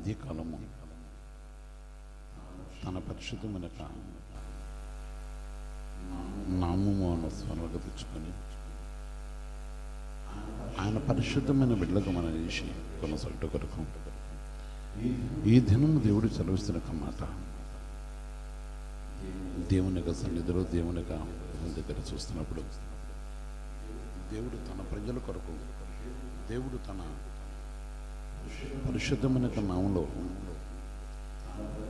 ఉదయకాలము తన పరిశుద్ధమైన నామము అన్న స్మరణకు తెచ్చుకొని ఆయన పరిశుద్ధమైన బిడ్డలకు మనం చేసి కొనసాగట కొరకు ఈ దినము దేవుడు చదివిస్తున్న మాట దేవుని యొక్క సన్నిధిలో దేవుని యొక్క దగ్గర చూస్తున్నప్పుడు దేవుడు తన ప్రజల కొరకు దేవుడు తన పరిశుద్ధమైన నామంలో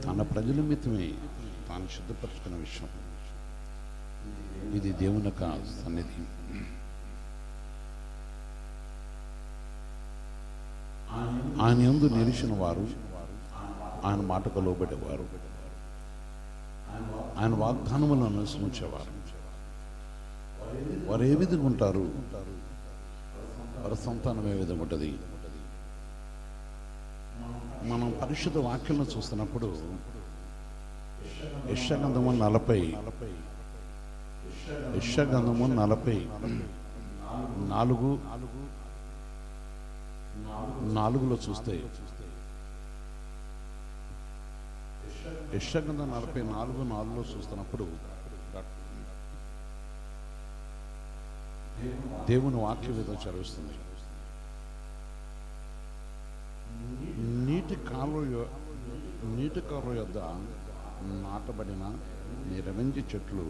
తన ప్రజల మితమే తాను శుద్ధపరుచుకున్న విషయం. ఇది దేవుని యొక్క సన్నిధి. ఆయన యందు నిలిచిన వారు, ఆయన మాటకు లోబడేవారు, ఆయన వాగ్దానములను అనుసరించేవారు వారు ఏ విధంగా ఉంటారు, వారి సంతానం ఏ విధంగా ఉంటుంది. మనం పరిశుద్ధ వాక్యాలను చూస్తున్నప్పుడు యెషయా-గ్రంథము 44:4 చూస్తే యెషయా-గ్రంథం 44:4 చూస్తున్నప్పుడు దేవుని వాక్య విధం చదివిస్తుంది. నీటి కాలువ యొద్ద నాటబడిన నిరవంజి చెట్లు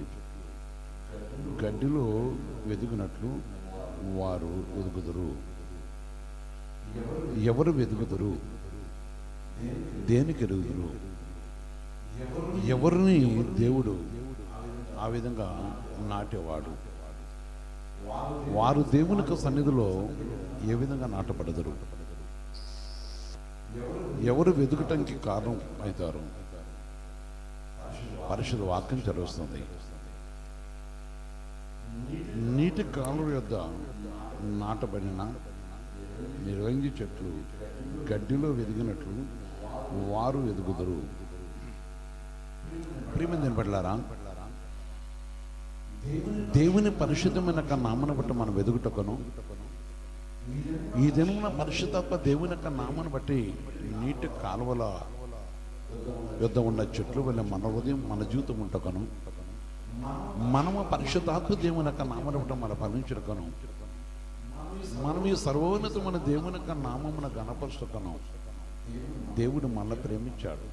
గడ్డిలో వెదుగునట్లు వారు వెదుగుదురు. ఎవరు వెదుగుదురు? దేనికి ఎరుగుదురు? ఎవరిని దేవుడు ఆ విధంగా నాటేవాడు? వారు దేవునికి సన్నిధిలో ఏ విధంగా నాటబడదురు? ఎవరు వెతుకటానికి కారణం అవుతారు? పరిశుద్ధ వాక్యం చదివిస్తుంది. నీటి కాలువ యొద్ద నాటబడిన నిరవంజి చెట్లు గడ్డిలో వెదిగినట్లు వారు వెదుగుదురు. ప్రియమైన పడ్లారా, దేవుని పరిశుద్ధమైన నామను బట్టి మనం వెదుగుటకును, ఈ దినమున పరిశుద్ధాత్మ దేవుని యొక్క నామను బట్టి నీటి కాలువల యుద్ధ ఉన్న చెట్లు వల్ల మన హృదయం మన జీవితం ఉంటకను, మనము పరిశుద్ధాత్మ దేవుని యొక్క నామను బట్టి మన ఫలించుటకను, మనం ఈ సర్వోన్నతమైన దేవుని యొక్క నామమున గణపరుచుటకను దేవుడు మనల్ని ప్రేమించాడు,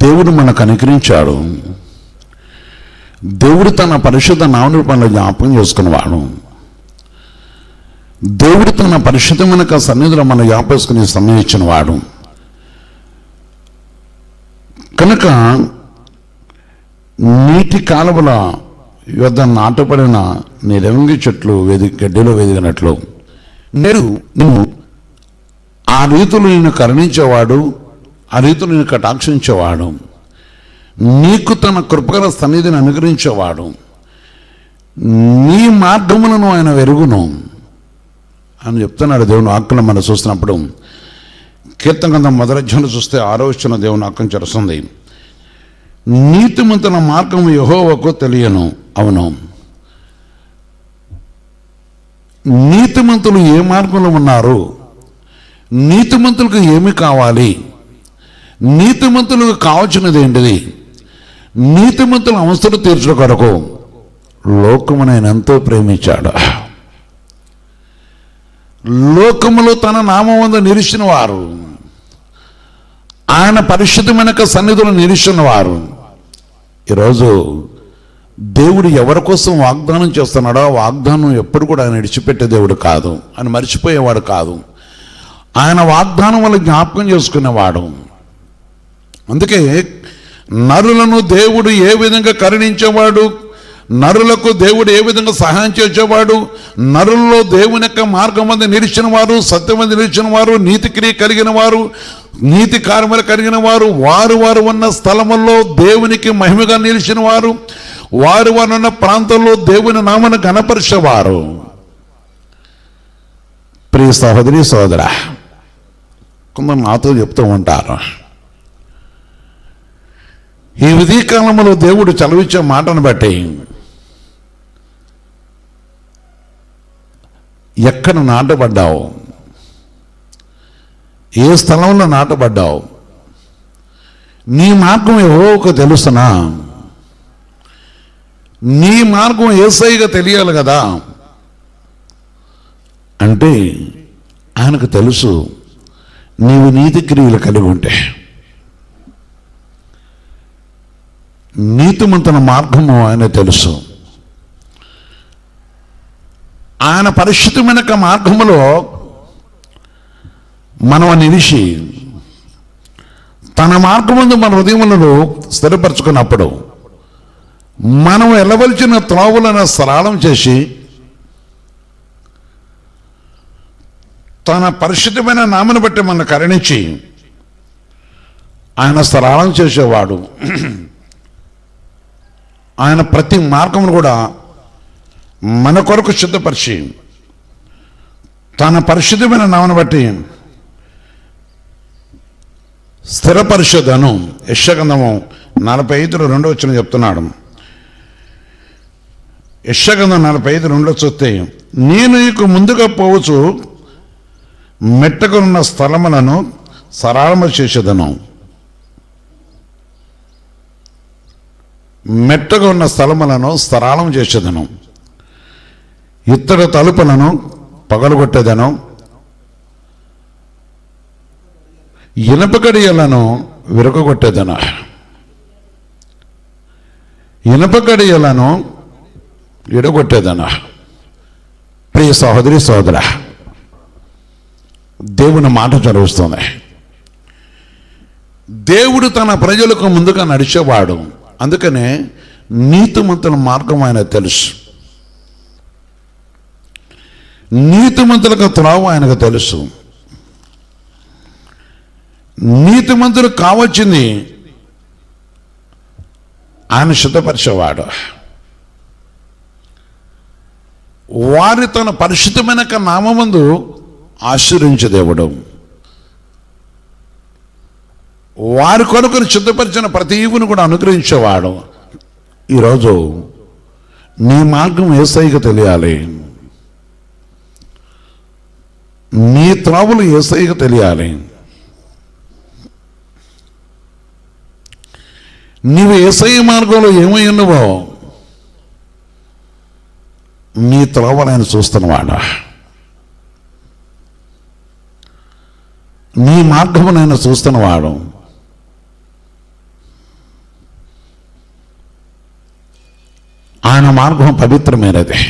దేవుడు మనకు అనుగ్రహించాడు. దేవుడు తన పరిశుద్ధ నామమును మనల్ని జ్ఞాపకం చేసుకున్నవాడు. దేవుడు తన పరిశుద్ధమైన సన్నిధిలో మనం జ్ఞాపేసుకుని సమయం ఇచ్చిన వాడు కనుక నీటి కాలువల యొద్ద నాటబడిన నిరవంగి చెట్లు గడ్డిలో వెదిగినట్లు నేను ఆ రీతులు నేను కరుణించేవాడు, ఆ రీతులు నేను కటాక్షించేవాడు, నీకు తన కృపగల సన్నిధిని అనుగ్రహించేవాడు, నీ మార్గములను ఆయన వెరుగును అని చెప్తున్నాడు దేవుని వాక్యం. మనం చూస్తున్నప్పుడు కీర్తన-గ్రంథం 1 చూస్తే 6వ వచనం దేవుని వాక్యం చెరుస్తుంది. నీతిమంతుల మార్గము యెహోవాకు తెలియను. అవును, నీతిమంతులు ఏ మార్గంలో ఉన్నారు, నీతిమంతులకు ఏమి కావాలి, నీతిమంతులకు కావాల్సినది ఏంటిది, నీతిమంతుల అవసరం తీర్చడం కొరకు లోకమునైన ఎంతో ప్రేమించాడు. లోకములో తన నామమున నిలిచిన వారు, ఆయన పరిశుద్ధమైన సన్నిధిలో నిలిచిన వారు, ఈరోజు దేవుడు ఎవరి కోసం వాగ్దానం చేస్తున్నాడో ఆ వాగ్దానం ఎప్పుడు కూడా ఆయన విడిచిపెట్టే దేవుడు కాదు, ఆయన మర్చిపోయేవాడు కాదు, ఆయన వాగ్దానం వల్ల జ్ఞాపకం చేసుకునేవాడు. అందుకే నరులను దేవుడు ఏ విధంగా కరుణించేవాడు, నరులకు దేవుడు ఏ విధంగా సహాయం చేసేవాడు, నరుల్లో దేవుని యొక్క మార్గం మీద నిలిచిన వారు, సత్యం మీద నిలిచిన వారు, నీతి క్రియ కలిగిన వారు, నీతి కార్యములు కలిగిన వారు, వారు ఉన్న స్థలముల్లో దేవునికి మహిమగా నిలిచిన వారు, వారు ఉన్న ప్రాంతంలో దేవుని నామను ఘనపరిచేవారు. ప్రియ సహోదరి సహోదరా, కొందరు నాతో చెప్తూ ఉంటారు, ఈ ఉదయకాలంలో దేవుడు చలవిచ్చే మాటను బట్టి ఎక్కడ నాటబడ్డావు, ఏ స్థలంలో నాటబడ్డావు? నీ మార్గం యెహోవాకు తెలుసునా? నీ మార్గం యేసయ్యగా తెలియాలి కదా. అంటే ఆయనకు తెలుసు నీవు నీతి క్రియలు కలిగి ఉంటే. నీతిమంతుల మార్గము ఆయన తెలుసు. ఆయన పరిశుద్ధమైన మార్గములో మనం నిలిచి తన మార్గమందు మన హృదయములను స్థిరపరచుకున్నప్పుడు మనం వెళ్ళవలసిన త్రోవలను సరళం చేసి తన పరిశుద్ధమైన నామను బట్టి మనల్ని కరుణించి ఆయన సరళం చేసేవాడు. ఆయన ప్రతి మార్గమును కూడా మన కొరకు సిద్ధపరిచి తన పరిశుద్ధమైన నామను బట్టి స్థిరపరిషదను. యెషయా-గ్రంథము 45:2 చెప్తున్నాడు. యెషయా-గ్రంథం 45:2 చూస్తే, నేను నీకు ముందుగా పోవచ్చు మెట్టకున్న స్థలములను సరళము చేసేదను. మెట్టగా ఉన్న స్థలములను సరళం చేసేదను. ఇత్తడి తలుపులను పగలగొట్టేదను. ఇనుప గడియలను విరగొట్టేదను. ఇనుప గడియలను విరగొట్టేదను. ప్రియ సహోదరి సహోదర, దేవుని మాట చదువుస్తుంది. దేవుడు తన ప్రజలకు ముందుగా నడిచేవాడు. అందుకనే నీతిమంతుల మార్గం ఆయన తెలుసు. నీతిమంతులకు త్రోవ ఆయనకు తెలుసు. నీతిమంతులు కావచ్చింది ఆయన సిద్ధపరిచేవాడు. వారి తన పరిశుద్ధమైన నామమందు ఆశీర్వదించే దేవుడు. వారి కొరకు సిద్ధపరిచిన ప్రతి ఈవును కూడా అనుగ్రహించేవాడు. ఈరోజు నీ మార్గం యేసయ్యకు తెలియాలి. నీ త్రోవలు యేసయ్యకు తెలియాలి. నీవు యేసయ్య మార్గంలో ఏమై ఉన్నావో నీ త్రోవలు ఆయన చూస్తున్నవాడు. నీ మార్గమును ఆయన చూస్తున్నవాడు. ఆయన మార్గం పవిత్రమైనది.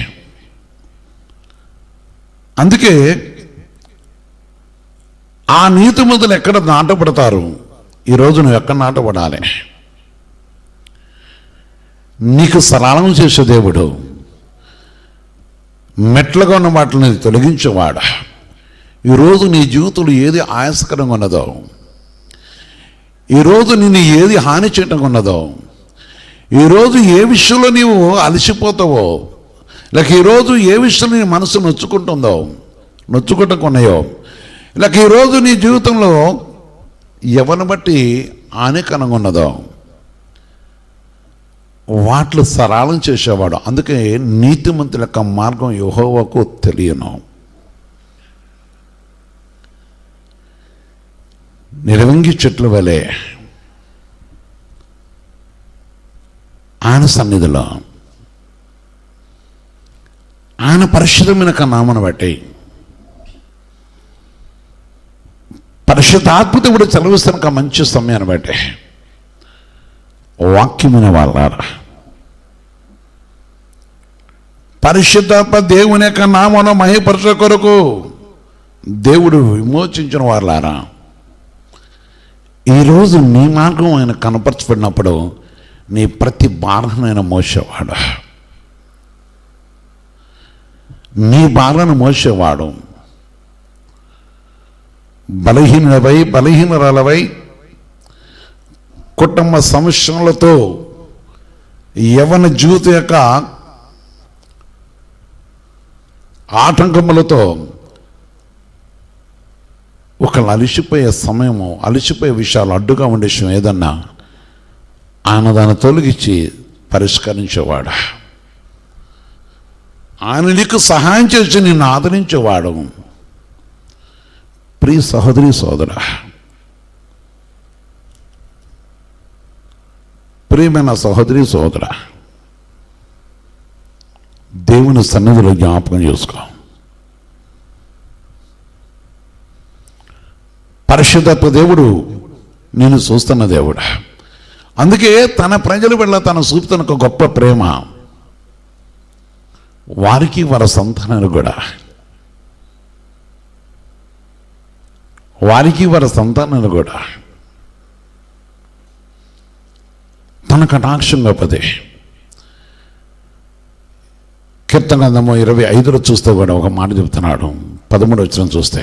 అందుకే ఆ నీతిమంతులు ఎక్కడ నాటపడతారు? ఈరోజు నువ్వు ఎక్కడ నాటపడాలి? నీకు సరళం చేసే దేవుడు, మెట్లుగా ఉన్న వాటిని తొలగించేవాడు. ఈరోజు నీ జీవితంలో ఏది ఆయాసకరంగా ఉన్నదో, ఈరోజు నిన్ను ఏది హాని చేయటంగా ఉన్నదో, ఈరోజు ఏ విషయంలో నీవు అలసిపోతావో, లేక ఈరోజు ఏ విషయంలో నీ మనసు నొచ్చుకుంటున్నాయో, లేక ఈరోజు నీ జీవితంలో ఎవరిని బట్టి హానికరంగా ఉన్నదో వాటిని సరళం చేసేవాడు. అందుకే నీతిమంతుల యొక్క మార్గం యెహోవాకు తెలియను. నిరవంగి చెట్ల వలె ఆయన సన్నిధిలో ఆయన పరిశుద్ధమైన నామను బట్టి పరిశుద్ధాత్మత చదివిస్తున్న మంచి సమయాన్ని బట్టి వాక్యమైన వాళ్ళారా, పరిశుద్ధాత్మ దేవుని యొక్క నామను మహిమపరచ కొరకు దేవుడు విమోచించిన వాళ్ళారా, ఈరోజు నీ మార్గం ఆయన కనపరచబడినప్పుడు నీ ప్రతి భారాన్ని ఆయన మోసేవాడు. నీ భారాన్ని మోసేవాడు. బలహీనరాలవై కుటుంబ సమస్యలతో యవ్వన జీవిత యొక్క ఆటంకములతో ఒకళ్ళు అలసిపోయే సమయము, అలసిపోయే విషయాలు అడ్డుగా ఉండే విషయం ఏదన్నా ఆయన దాన్ని తొలగించి పరిష్కరించేవాడు. ఆయన నీకు సహాయం చేసి నిన్ను ఆదరించేవాడు. ప్రియ సహోదరి సోదర, ప్రియమైన సహోదరి సోదర, దేవుని సన్నిధిలో జ్ఞాపకం చేసుకో. పరిశుద్ధ దేవుడు నేను చూస్తున్న దేవుడు. అందుకే తన ప్రజల వల్ల తన చూపుతున్న ఒక గొప్ప ప్రేమ వారికి వారి సంతానాలు కూడా, వారికి వారి సంతానాలు కూడా తన కటాక్షంగా పదే. కీర్తన గ్రంథము 25 చూస్తే కూడా ఒక మాట చెప్తున్నాడు. 13 వచనం చూస్తే,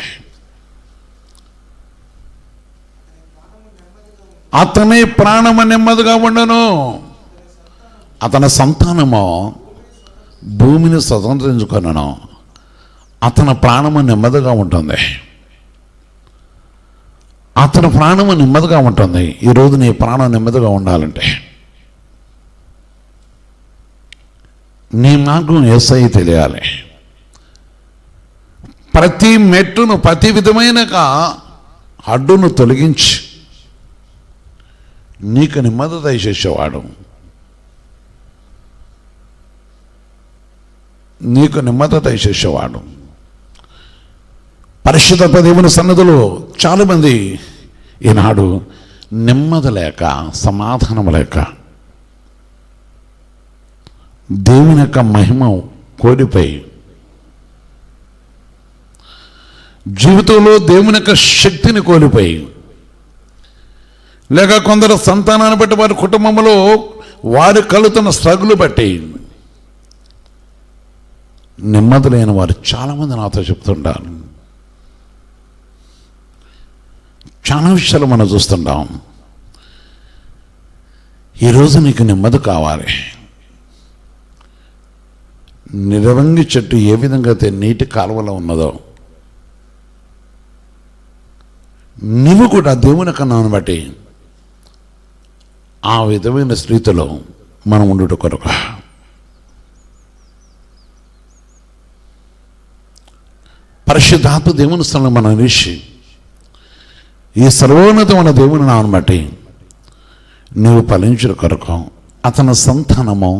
అతని ప్రాణము నెమ్మదిగా ఉండను, అతని సంతానము భూమిని స్వతంత్రించుకొనను. అతని ప్రాణము నెమ్మదిగా ఉంటుంది, అతని ప్రాణము నెమ్మదిగా ఉంటుంది. ఈరోజు నీ ప్రాణం నెమ్మదిగా ఉండాలంటే నీ మార్గం యేసయ్య తెలియాలి. ప్రతి మెట్టును, ప్రతి విధమైన అడ్డును తొలగించి నీకు నెమ్మది దయచేసేవాడు, నీకు నెమ్మది దయచేసేవాడు. పరిశుద్ధ దేవుని సన్నిధిలో చాలామంది ఈనాడు నెమ్మది లేక, సమాధానం లేక, దేవుని యొక్క మహిమ కోల్పోయి, జీవితంలో దేవుని యొక్క శక్తిని కోల్పోయి, లేక కొందరు సంతానాన్ని బట్టి వారి కుటుంబంలో వారి కలుగుతున్న స్ట్రగుల్ బట్టి నెమ్మది లేని వారు చాలామంది నాతో చెప్తుంటారు. చాలా విషయాలు మనం చూస్తుంటాం. ఈరోజు నీకు నెమ్మది కావాలి. నిరవంగి చెట్టు ఏ విధంగా అయితే నీటి కాలువలో ఉన్నదో, నువ్వు కూడా దేవుని కన్నాను బట్టి ఆ విధమైన స్థితిలో మనం ఉండుట కొరకు పరిశుద్ధాత్మ దేవుని స్థలంలో మనం నిలిచి ఈ సర్వోన్నతమైన దేవుని నామమును బట్టి నువ్వు ఫలించుట కొరకు అతని సంతానము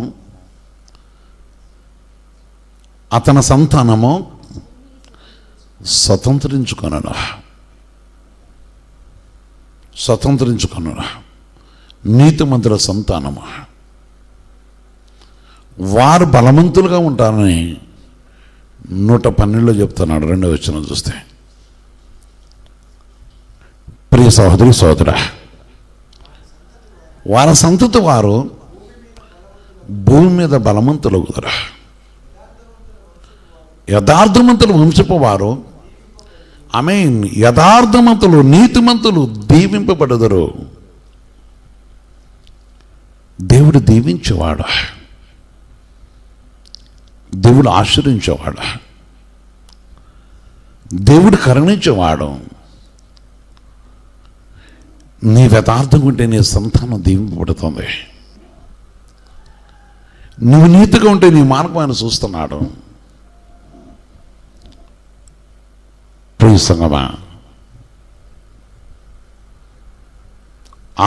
స్వతంత్రించుకొనను. నీతిమంతుల సంతానము వారు బలవంతులుగా ఉంటారని 112 చెప్తున్నాడు. 2వ వచనం చూస్తే, ప్రియ సహోదరి సోదర, వారి సంతతి వారు భూమి మీద బలవంతులు కుదరా, యథార్థవంతులు వంశపు వారు, యథార్థవంతులు నీతిమంతులు దీవింపబడుదురు. దేవుడు దీవించేవాడు, దేవుడు ఆశ్రయించేవాడు, దేవుడు కరుణించేవాడు. నీ యథార్థంగా ఉంటే నీ సంతానం దీవింపబడుతుంది. నువ్వు నీతిగా ఉంటే నీ మార్గం ఆయన చూస్తున్నాడు. ప్రియ సంగమా,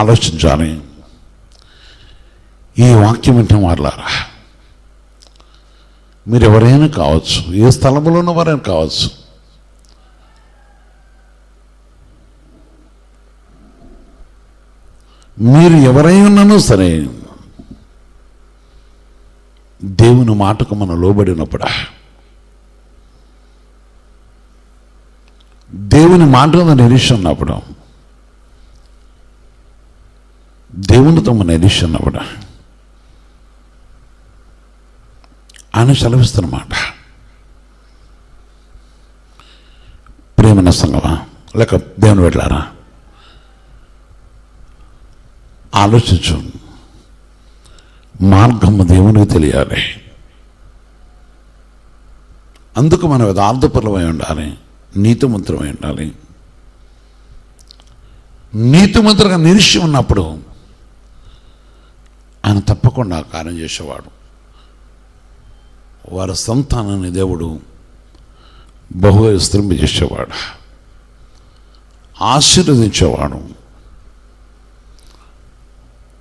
ఆలోచించాలి. ఈ వాక్యం వింటే మాట్లాడారా, మీరు ఎవరైనా కావచ్చు, ఏ స్థలంలో ఉన్నవారైనా కావచ్చు, మీరు ఎవరైనాను సరే దేవుని మాటకు మనం లోబడినప్పుడు, దేవుని మాట నిరీక్షన్నప్పుడు, దేవునితో మన నిరీక్షన్నప్పుడు ఆయన సెలవిస్తున్నమాట. ప్రేమ సంగమా లేక దేవుని వెళ్ళారా, ఆలోచించు. మార్గము దేవునికి తెలియాలి. అందుకు మనం యథార్థపరులమై ఉండాలి, నీతిమంతులమై ఉండాలి. నీతిమంతులుగా నిలిచి ఉన్నప్పుడు ఆయన తప్పకుండా కార్యం చేసేవాడు. వారి సంతానాన్ని దేవుడు బహుగా విస్తరింపజేసేవాడు. ఆశీర్వదించేవాడు,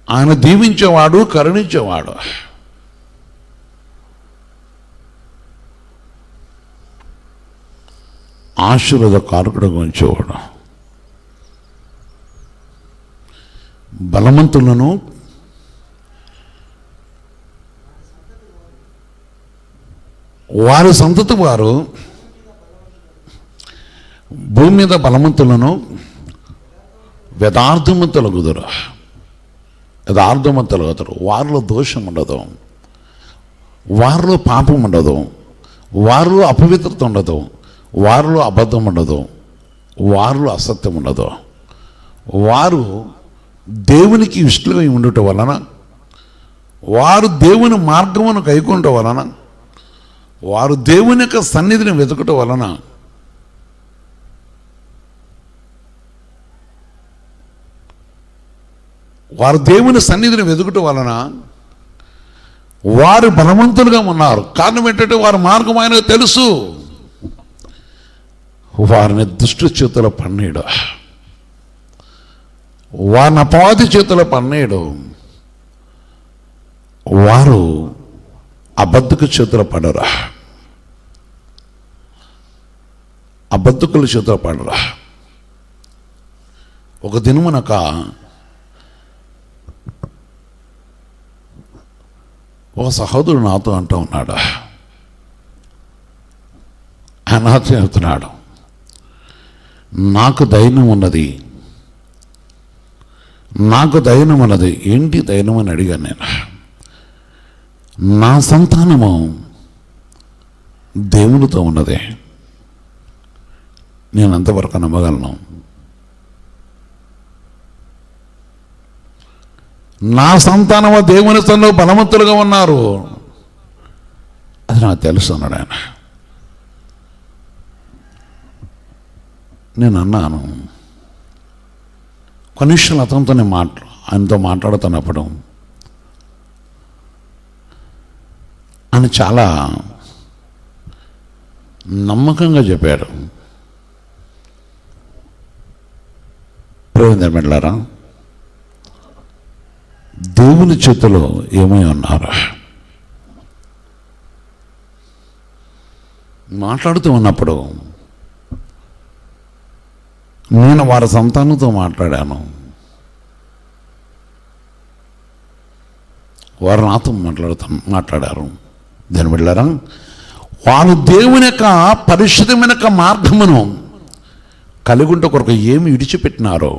ఆయన దీవించేవాడు, కరుణించేవాడు. ఆశీర్వాద కారకుడుగా ఉంచేవాడు. బలవంతులను వారి సంతతి వారు భూమి మీద బలవంతులను యథార్థవంతులగుదురు. యథార్థవంతులగుతారు. వారిలో దోషం ఉండదు, వారిలో పాపం ఉండదు, వారిలో అపవిత్రత ఉండదు, వారిలో అబద్ధం ఉండదు, వారిలో అసత్యం ఉండదు. వారు దేవునికి ఇష్టలుగా ఉండటం వలన, వారు దేవుని మార్గమును కైకొనటం వలన, వారు దేవుని యొక్క సన్నిధిని వెతకటం వలన వారు దేవుని సన్నిధిని వెతుకటం వలన వారు బలవంతులుగా ఉన్నారు. కారణం ఏంటంటే వారి మార్గం ఆయనకు తెలుసు. వారిని దుష్టు చేతుల పన్నీడు, వారిని అపవాది చేతుల పన్నీడు, వారు అబద్ధకు చేతుల పడరా, అబద్ధకుల చేతుల పడరా. ఒక దినమునక ఒక సహోదరుడు నాతో అంటూ ఉన్నాడు, ఆయన నాతో చెబుతున్నాడు, నాకు ధైర్యం ఉన్నది, నాకు ధైర్యం ఉన్నది. ఏంటి ధైర్యం అని అడిగాను నేను. నా సంతానము దేవునితో ఉన్నది, నేను అంతవరకు నమ్మగలను. నా సంతానము దేవుని తనలో బలవంతులుగా ఉన్నారు, అది నాకు తెలుసు అన్నాడు ఆయన. నేను అన్నాను, కనీసం అతనితోనే ఆయనతో మాట్లాడుతున్నప్పుడు ఆయన చాలా నమ్మకంగా చెప్పాడు. ప్రేమిందమిట్లారా, దేవుని చేతిలో ఏమై ఉన్నారు. మాట్లాడుతూ ఉన్నప్పుడు నేను వారి సంతానంతో మాట్లాడాను, వారు నాతో మాట్లాడారు. దాని వెళ్ళారా, వారు దేవుని యొక్క పరిశుద్ధమైన యొక్క మార్గమును కలిగుంట కొరకు ఏమి విడిచిపెట్టినారో,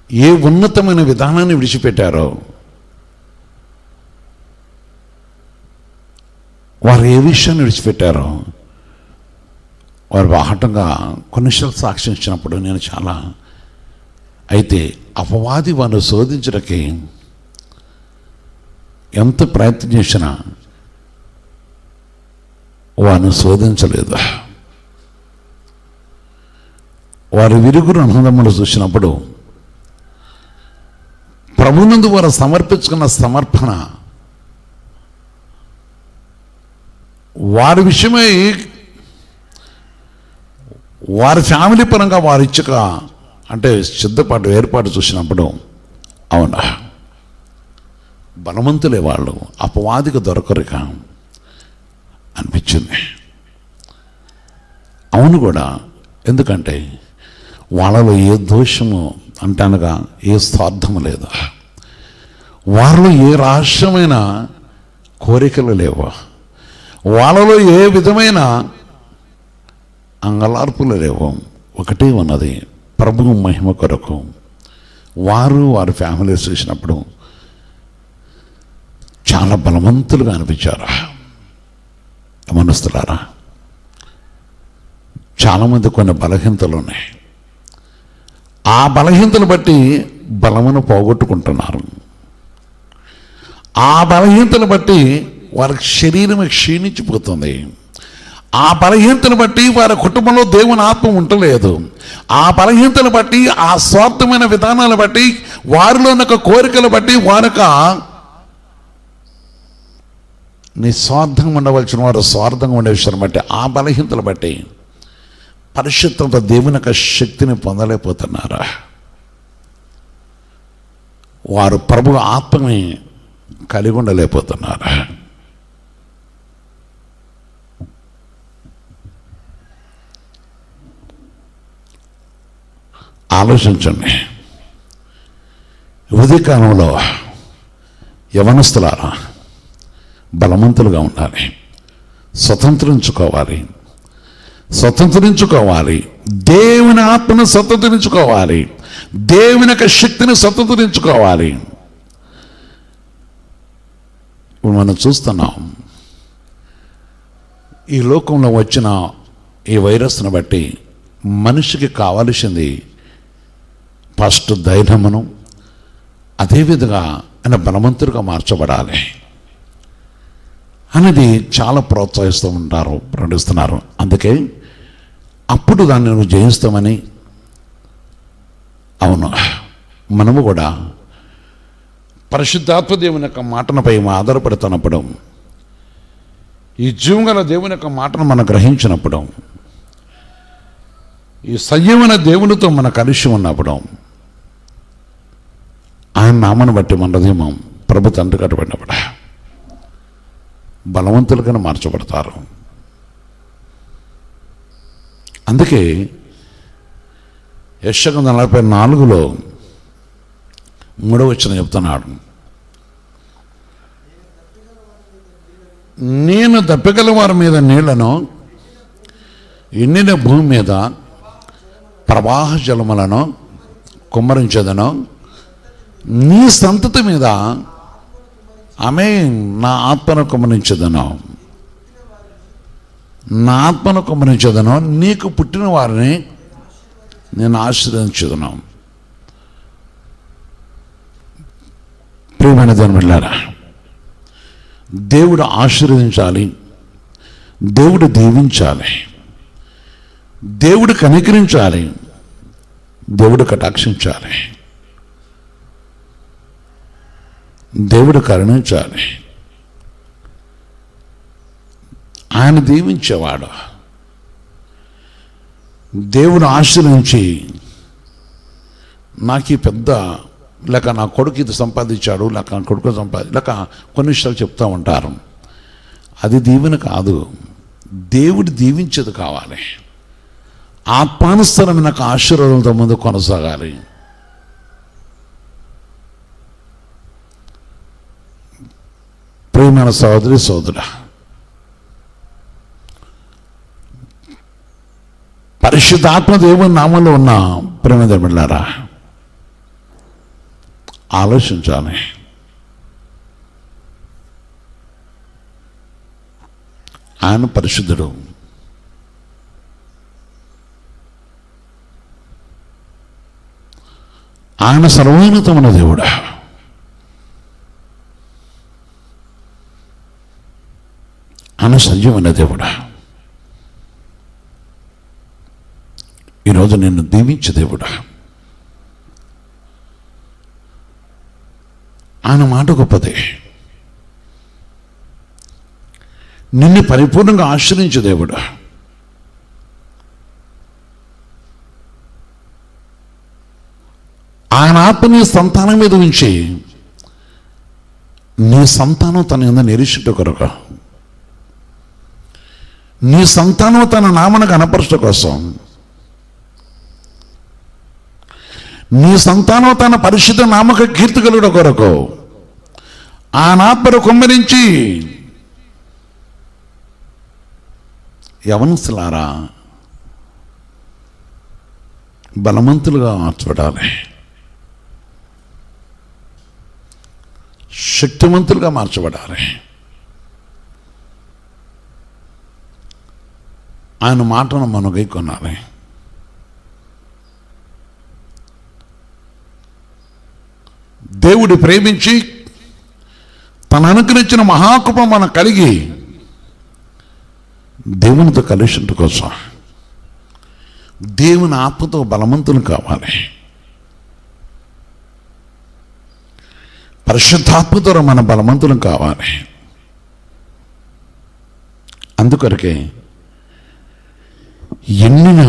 ఏ ఉన్నతమైన విధానాన్ని విడిచిపెట్టారో, వారు ఏ విషయాన్ని విడిచిపెట్టారో వారు బాహటంగా కొన్నిసార్లు సాక్ష్యం ఇచ్చినప్పుడు నేను చాలా, అయితే అపవాది వారిని శోధించడానికి ఎంత ప్రయత్నం చేసినా వారిని శోధించలేదు. వారి విరుగురు అన్నదమ్ములు చూసినప్పుడు ప్రభునందు వారు సమర్పించుకున్న సమర్పణ, వారి విషయమై వారి ఫ్యామిలీ పరంగా వారి ఇచ్చక అంటే సిద్ధపాటు ఏర్పాటు చూసినప్పుడు, అవునా బలవంతులే వాళ్ళు, అపవాదికి దొరకరిక అనిపించింది. అవును కూడా, ఎందుకంటే వాళ్ళలో ఏ దోషము అంటే అనగా ఏ స్వార్థము లేదు, వారిలో ఏ రహస్యమైన కోరికలు లేవు, వాళ్ళలో ఏ విధమైన అంగలార్పులు లేవు. ఒకటే ఉన్నది, ప్రభువు మహిమ కొరకు. వారు వారి ఫ్యామిలీస్ చూసినప్పుడు చాలా బలవంతులుగా అనిపించారు. గమనిస్తున్నారా, చాలామంది కొన్ని బలహీనతలు ఉన్నాయి. ఆ బలహీనతలు బట్టి బలమును పోగొట్టుకుంటున్నారు. ఆ బలహీనతలు బట్టి వారికి శరీరం క్షీణించిపోతుంది. ఆ బలహీనతను బట్టి వారి కుటుంబంలో దేవుని ఆత్మ ఉండలేదు. ఆ బలహీనతను బట్టి, ఆ స్వార్థమైన విధానాలను బట్టి, వారిలో ఉన్న కోరికలు బట్టి వారి నిస్వార్థంగా ఉండవలసిన వారు స్వార్థంగా ఉండే విషయాన్ని బట్టి, ఆ బలహీనతలు బట్టి పరిశుద్ధత దేవుని యొక్క శక్తిని పొందలేకపోతున్నారా? వారు ప్రభు ఆత్మని కలిగి ఉండలేకపోతున్నారా? ఆలోచించండి. ఉదయకాలంలో యవనస్తులారా బలవంతులుగా ఉండాలి, స్వతంత్రించుకోవాలి, దేవుని ఆత్మను స్వతంత్రించుకోవాలి, దేవుని యొక్క శక్తిని స్వతంత్రించుకోవాలి. ఇప్పుడు మనం చూస్తున్నాం, ఈ లోకంలో వచ్చిన ఈ వైరస్ను బట్టి మనిషికి కావలసింది ఫస్ట్ ధైర్యమును, అదేవిధంగా ఆయన బలవంతుడిగా మార్చబడాలి అనేది చాలా ప్రోత్సహిస్తూ ఉంటారు, ప్రకటిస్తున్నారు. అందుకే అప్పుడు దాన్ని నువ్వు జయిస్తామని. అవును, మనము కూడా పరిశుద్ధాత్మ దేవుని యొక్క మాటలపై ఆధారపడుతున్నప్పుడు, ఈ జీవగల దేవుని యొక్క మాటను మనం గ్రహించినప్పుడు, ఈ సజీవన దేవునితో మన కలిసి ఉన్నప్పుడు, ఆయన నామను బట్టి మన హృదయం ప్రభు తండ్రి కట్టబడినప్పుడు బలవంతులుగానే మార్చబడతారు. అందుకే యెషయా 44:3 చెప్తున్నాడు, నేను దప్పిగల వారి మీద నీళ్లను, ఎండిన భూమి మీద ప్రవాహ జలములను కుమ్మరించదను, నీ సంతతి మీద ఆమె నా ఆత్మను కుమ్మరించదను, నీకు పుట్టిన వారిని నేను ఆశీర్వదించదను. ప్రియమైన దేవులారా, దేవుడు ఆశీర్వదించాలి, దేవుడు దీవించాలి, దేవుడు కనికరించాలి, దేవుడు కటాక్షించాలి, దేవుడు కరుణించాలి. ఆయన దీవించేవాడు. దేవుడు ఆశీర్వదించి, నాకు ఈ పెద్ద, లేక నా కొడుకు ఇది సంపాదించాడు, లేక నా కొడుకు లేక కొన్ని విషయాలు చెప్తూ ఉంటారు. అది దీవెన కాదు, దేవుడు దీవించేది కావాలి. ఆత్మానుసరమైన ఆశీర్వాదంతో ముందు కొనసాగాలి. ప్రియమైన సహోదరి సోదరుడా, పరిశుద్ధాత్మ దేవుని నామంలో ఉన్న ప్రియమైన దేవులారా, ఆలోచించాలి. ఆయన పరిశుద్ధుడు. ఆయన సర్వోన్నతమైన దేవుడు. ఆయన సజీవమైన దేవుడు. ఈరోజు నిన్ను దీవించే దేవుడు. ఆయన మాట గొప్పది. నిన్ను పరిపూర్ణంగా ఆశ్రయించే దేవుడు. ఆయన ఆత్మ నీ సంతానం మీద ఉంచి, నీ సంతానం తన కింద నిరీక్షించ కొరకు, నీ సంతానం తన నామను కనపరచడం కోసం, నీ సంతానం తన పరిశుద్ధ నామక కీర్తి కలుగుట కొరకు ఆయన ఆత్మను కుమ్మరించి, యవనస్తులారా బలవంతులుగా మార్చబడాలి, శక్తివంతులుగా మార్చబడాలి. ఆయన మాటను మనం గైకొనాలి. దేవుడు ప్రేమించి తన అనుగ్రహించిన మహాకృప మనం కలిగి దేవునితో కలిసి కోసం దేవుని ఆత్మతో బలవంతులు కావాలి. పరిశుద్ధాత్మ ద్వారా మన బలవంతులు కావాలి. అందుకొరకే ఎండిన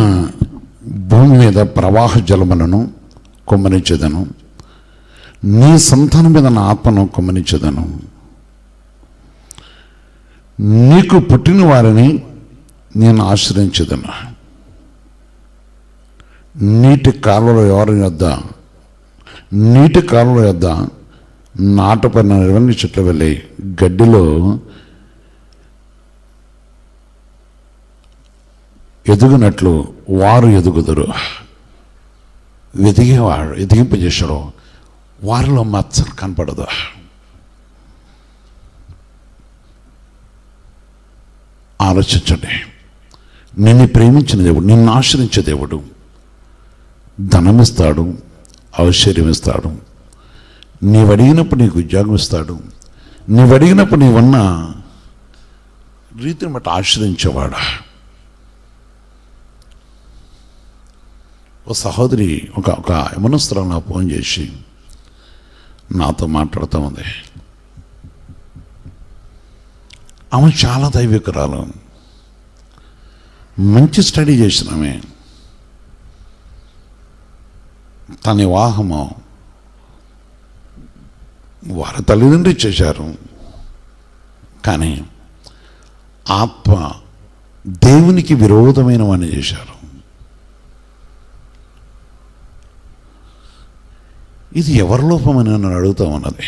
భూమి మీద ప్రవాహ జలములను కుమ్మరించేదను, నీ సంతానం మీద నా ఆత్మను కుమ్మరించేదను. నీకు పుట్టిన వారిని నేను ఆశ్రయించేదను. నీటి కాలువల యొద్ద నాటపడిన ఇవన్నీ చెట్లు వెళ్ళి గడ్డిలో ఎదుగునట్లు వారు ఎదుగుదురు. ఎదిగేవాడు ఎదిగింపజేసాడు, వారిలో మచ్చలు కనపడదు. ఆలోచించండి. నిన్ను ప్రేమించిన దేవుడు, నిన్ను ఆశ్రయించే దేవుడు ధనమిస్తాడు, ఐశ్వర్యం ఇస్తాడు, నీవు అడిగినప్పుడు నీకు ఉద్యోగం ఇస్తాడు, నీవు అడిగినప్పుడు నీవన్న రీతిని బట్టి ఆశ్రయించేవాడు. ఓ సహోదరి ఒక యమనస్తురాలు నాకు ఫోన్ చేసి నాతో మాట్లాడుతూ ఉంది. ఆమె చాలా దైవికురాలు, మంచి స్టడీ చేసినామే. తన వివాహము వారి తల్లిదండ్రులు చేశారు, కానీ ఆత్మ దేవునికి విరోధమైన వాడిని చేశారు. ఇది ఎవరి లోపమని నన్ను అడుగుతూ ఉన్నది.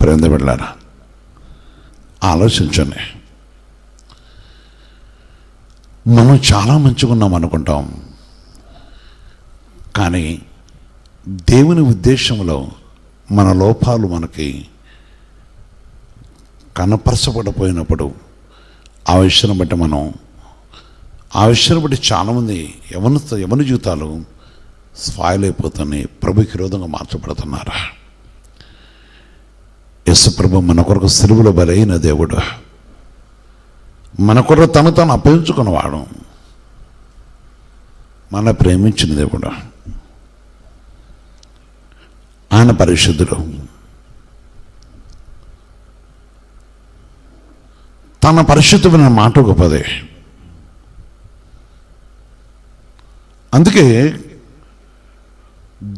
ప్రేమ బిడ్డలారా, ఆలోచించండి. మనం చాలా మంచిగా ఉన్నాం అనుకుంటాం, కానీ దేవుని ఉద్దేశంలో మన లోపాలు మనకి కనపరచబడిపోయినప్పుడు ఆ విషయాన్ని బట్టి చాలామంది యవన జీవితాలు స్పాయిల్ అయిపోతున్నాయి, ప్రభుకి విరోధంగా మార్చబడుతున్నారు. యేసు ప్రభు మన కొరకు సిలువలో బలైన దేవుడు, మన కొరకు తను అప్పగించుకున్నవాడు, మన ప్రేమించిన దేవుడు. ఆయన పరిశుద్ధుడు. తన పరిశుద్ధమైన మాట గొప్పదే. అందుకే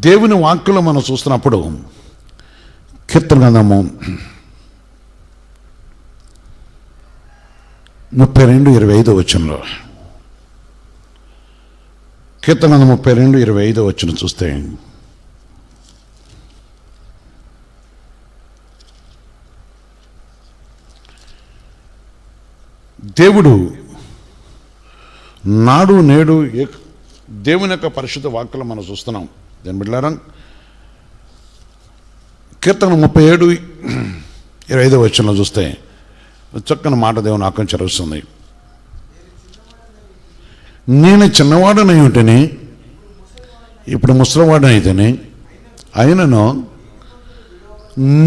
దేవుని వాక్యంలో మనం చూస్తున్నప్పుడు కీర్తన గ్రంథము 32:25 వచనంలో, కీర్తన గ్రంథం 32:25 వచనం చూస్తే, దేవుడు నాడు నేడు దేవుని యొక్క పరిశుద్ధ వాక్యలు మనం చూస్తున్నాం. దేని బిడ్డలారా, కీర్తన 37:25 వచనంలో చూస్తే చక్కని మాట దేవుని ఆకం చరుస్తుంది. నేను చిన్నవాడనై ఉంటేనే, ఇప్పుడు ముసలివాడనైతేనే, అయినను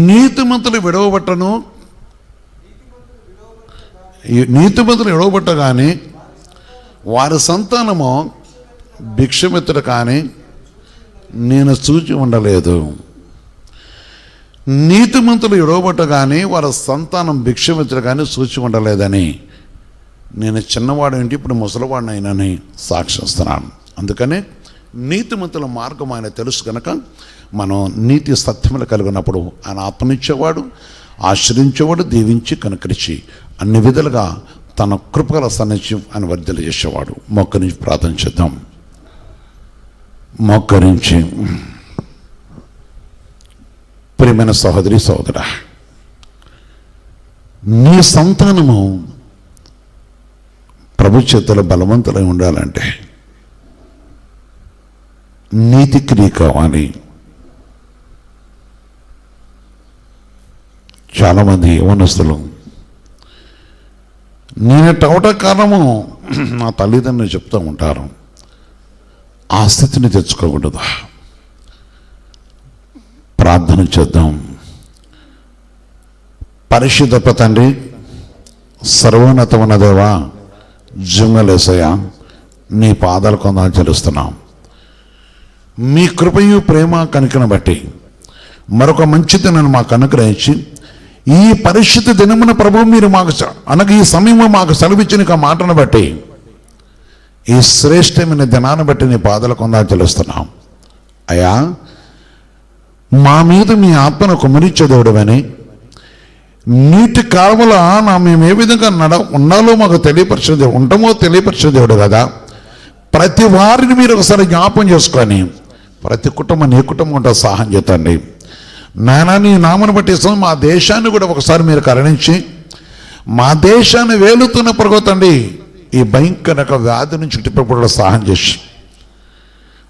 నీతిమంతులు విడవబట్టను, నీతిమంతులు విడవబట్టగాని వారి సంతానము భిక్షమిత్రుడు కానీ నేను చూచి ఉండలేదు. నీతిమంతులు విడవబట్టగాని వారి సంతానం భిక్షమిత్రుడు కానీ చూచి ఉండలేదని నేను చిన్నవాడు ఏంటి ఇప్పుడు ముసలివాడినైనని సాక్షిస్తున్నాను. అందుకని నీతిమంతుల మార్గం ఆయన తెలుసు కనుక మనం నీతి సత్యములు కలిగినప్పుడు ఆయన ఆత్మనిచ్చేవాడు, ఆశ్రయించేవాడు, దీవించి కనుకరించి అన్ని విధాలుగా తన కృపగల సన్నిధ్యం ఆయన వర్ధలు చేసేవాడు. మోకరించి ప్రార్థన చేద్దాం. మోకరించి ప్రియమైన సహోదరి సహోదరా, నీ సంతానము ప్రభు చేతుల బలవంతులై ఉండాలంటే నీతి క్రియ కావాలి. చాలామంది యవనస్తులు నేను టవట కారణము నా తల్లిదండ్రులు చెప్తూ ఉంటారు. ఆ స్థితిని తెచ్చుకోకూడదు. ప్రార్థన చేద్దాం. పరిశుద్ధ తండ్రి, సర్వోన్నతమైన దేవా, జుంగలేసయ్య, నీ పాదాలు కొందాలు చెల్లిస్తున్నాం. మీ కృపయు ప్రేమ కనుకను బట్టి మరొక మంచి దినాన్ని మాకు అనుగ్రహించి ఈ పరిస్థితి దినమున ప్రభువు మీరు మాకు అనగా ఈ సమయము మాకు సెలవిచ్చిన మాటను బట్టి, ఈ శ్రేష్టమైన దినాన్ని బట్టి నీ పాదాల కొందా తెలుస్తున్నాం. అయ్యా, మా మీద మీ ఆత్మను కుమరించే దేవుడవని, నీటి కాలువల మేము ఏ విధంగా ఉండాలో మాకు తెలియపరిచిన దేవుడు, ఉంటామో తెలియపరిచిన దేవుడు కదా. ప్రతి వారిని మీరు ఒకసారి జ్ఞాపం చేసుకొని ప్రతి కుటుంబం నీ కుటుంబం ఉంటే సహాయం చేతండి నాయనా. నీ నామను బట్టి మా దేశాన్ని కూడా ఒకసారి మీరు కరుణించి మా దేశాన్ని వేలుతున్న పరగొతండి ఈ భయంకర వ్యాధి నుంచి చుట్టుపక్కల సహాయం చేసి,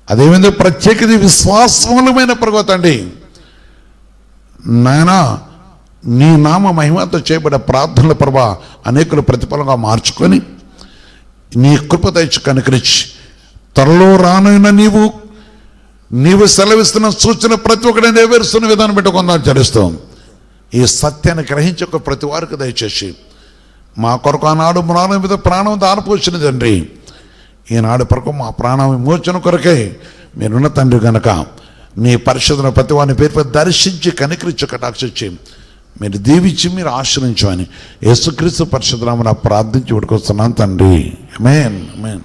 అదేవిధంగా ప్రత్యేకత విశ్వాసములమైన పరగొతండి నాయనా. నీ నామ మహిమతో చేయబడే ప్రార్థనల ప్రభా అనేకులు ప్రతిఫలంగా మార్చుకొని నీ కృప తెచ్చి కనుకరించి త్వరలో రానైన నీవు సెలవిస్తున్న సూచన ప్రతి ఒక్కటి నెరవేరుస్తున్న విధానం పెట్టి కొందాం చరిస్తాం. ఈ సత్యాన్ని గ్రహించే ప్రతి వారికి దయచేసి మా కొరకు ఆనాడు మ్రాణ మీద ప్రాణం దారిపోసిన తండ్రి, ఈనాడు కొరకు మా ప్రాణ విమోచన కొరకే మీరున్న తండ్రి కనుక నీ పరిశుద్ధన ప్రతి వారిని పేరు దర్శించి కనికరించి కటాక్షించి మీరు దీవించి మీరు ఆశ్రయించమని యేసుక్రీస్తు పరిశుద్ధనామమున ప్రార్థించి ఉడుకొస్తున్నాను తండ్రి. ఆమేన్, ఆమేన్.